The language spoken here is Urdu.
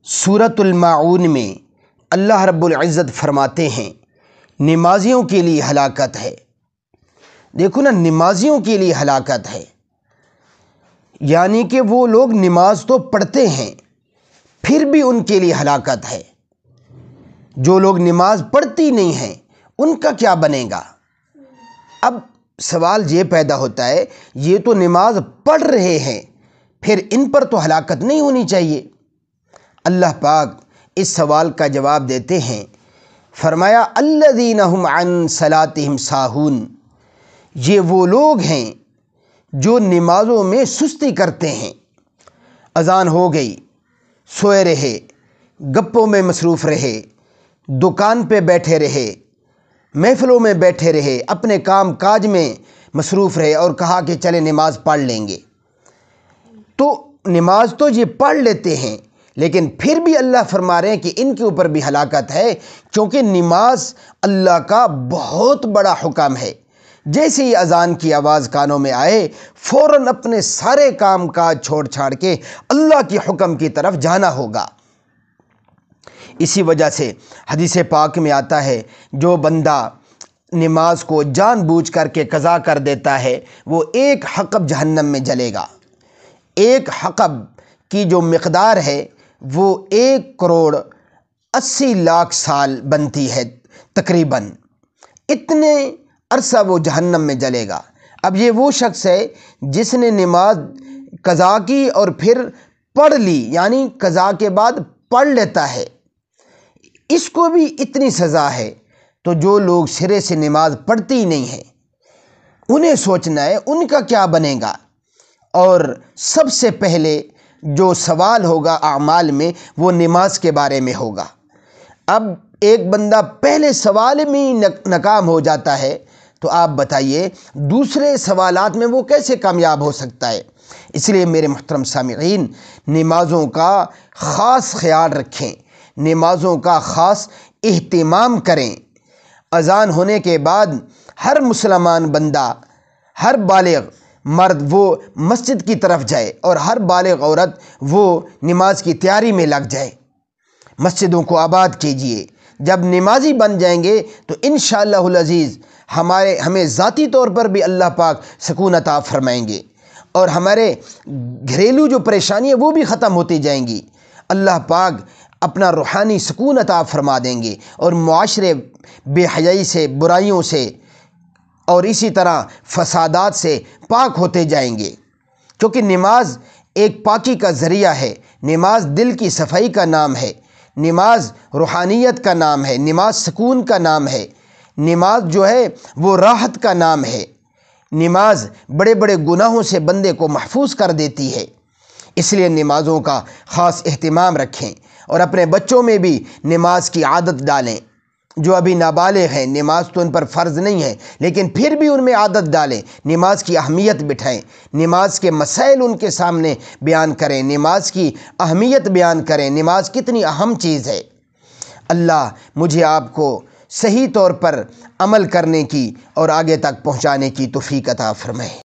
سورۃ الماعون میں اللہ رب العزت فرماتے ہیں نمازیوں کے لیے ہلاکت ہے۔ دیکھو نا، نمازیوں کے لیے ہلاکت ہے، یعنی کہ وہ لوگ نماز تو پڑھتے ہیں پھر بھی ان کے لیے ہلاکت ہے۔ جو لوگ نماز پڑھتی نہیں ہیں ان کا کیا بنے گا؟ اب سوال یہ پیدا ہوتا ہے، یہ تو نماز پڑھ رہے ہیں، پھر ان پر تو ہلاکت نہیں ہونی چاہیے۔ اللہ پاک اس سوال کا جواب دیتے ہیں، فرمایا الذین هم عن صلاتهم ساہون، یہ وہ لوگ ہیں جو نمازوں میں سستی کرتے ہیں۔ اذان ہو گئی، سوئے رہے، گپوں میں مصروف رہے، دکان پہ بیٹھے رہے، محفلوں میں بیٹھے رہے، اپنے کام کاج میں مصروف رہے اور کہا کہ چلے نماز پڑھ لیں گے۔ تو نماز تو یہ پڑھ لیتے ہیں، لیکن پھر بھی اللہ فرما رہے ہیں کہ ان کے اوپر بھی ہلاکت ہے، کیونکہ نماز اللہ کا بہت بڑا حکم ہے۔ جیسے ہی اذان کی آواز کانوں میں آئے، فوراً اپنے سارے کام کاج چھوڑ چھاڑ کے اللہ کے حکم کی طرف جانا ہوگا۔ اسی وجہ سے حدیث پاک میں آتا ہے، جو بندہ نماز کو جان بوجھ کر کے قضا کر دیتا ہے وہ ایک حقب جہنم میں جلے گا۔ ایک حقب کی جو مقدار ہے وہ 1,80,00,000 سال بنتی ہے تقریباً، اتنے عرصہ وہ جہنم میں جلے گا۔ اب یہ وہ شخص ہے جس نے نماز قضا کی اور پھر پڑھ لی، یعنی قضا کے بعد پڑھ لیتا ہے، اس کو بھی اتنی سزا ہے۔ تو جو لوگ سرے سے نماز پڑھتی ہی نہیں ہیں انہیں سوچنا ہے ان کا کیا بنے گا۔ اور سب سے پہلے جو سوال ہوگا اعمال میں وہ نماز کے بارے میں ہوگا۔ اب ایک بندہ پہلے سوال میں ہی ناکام ہو جاتا ہے تو آپ بتائیے دوسرے سوالات میں وہ کیسے کامیاب ہو سکتا ہے؟ اس لیے میرے محترم سامعین، نمازوں کا خاص خیال رکھیں، نمازوں کا خاص اہتمام کریں۔ اذان ہونے کے بعد ہر مسلمان بندہ، ہر بالغ مرد وہ مسجد کی طرف جائے اور ہر بالغ عورت وہ نماز کی تیاری میں لگ جائے۔ مسجدوں کو آباد کیجیے۔ جب نمازی بن جائیں گے تو انشاءاللہ العزیز ہمیں ذاتی طور پر بھی اللہ پاک سکون عطا فرمائیں گے، اور ہمارے گھریلو جو پریشانی ہے وہ بھی ختم ہوتی جائیں گی۔ اللہ پاک اپنا روحانی سکون عطا فرما دیں گے اور معاشرے بے حیائی سے، برائیوں سے اور اسی طرح فسادات سے پاک ہوتے جائیں گے، کیونکہ نماز ایک پاکی کا ذریعہ ہے۔ نماز دل کی صفائی کا نام ہے، نماز روحانیت کا نام ہے، نماز سکون کا نام ہے، نماز جو ہے وہ راحت کا نام ہے۔ نماز بڑے بڑے گناہوں سے بندے کو محفوظ کر دیتی ہے۔ اس لیے نمازوں کا خاص اہتمام رکھیں اور اپنے بچوں میں بھی نماز کی عادت ڈالیں۔ جو ابھی نابالغ ہیں، نماز تو ان پر فرض نہیں ہے لیکن پھر بھی ان میں عادت ڈالیں، نماز کی اہمیت بٹھائیں، نماز کے مسائل ان کے سامنے بیان کریں، نماز کی اہمیت بیان کریں، نماز کتنی اہم چیز ہے۔ اللہ مجھے آپ کو صحیح طور پر عمل کرنے کی اور آگے تک پہنچانے کی توفیق عطا فرمائے۔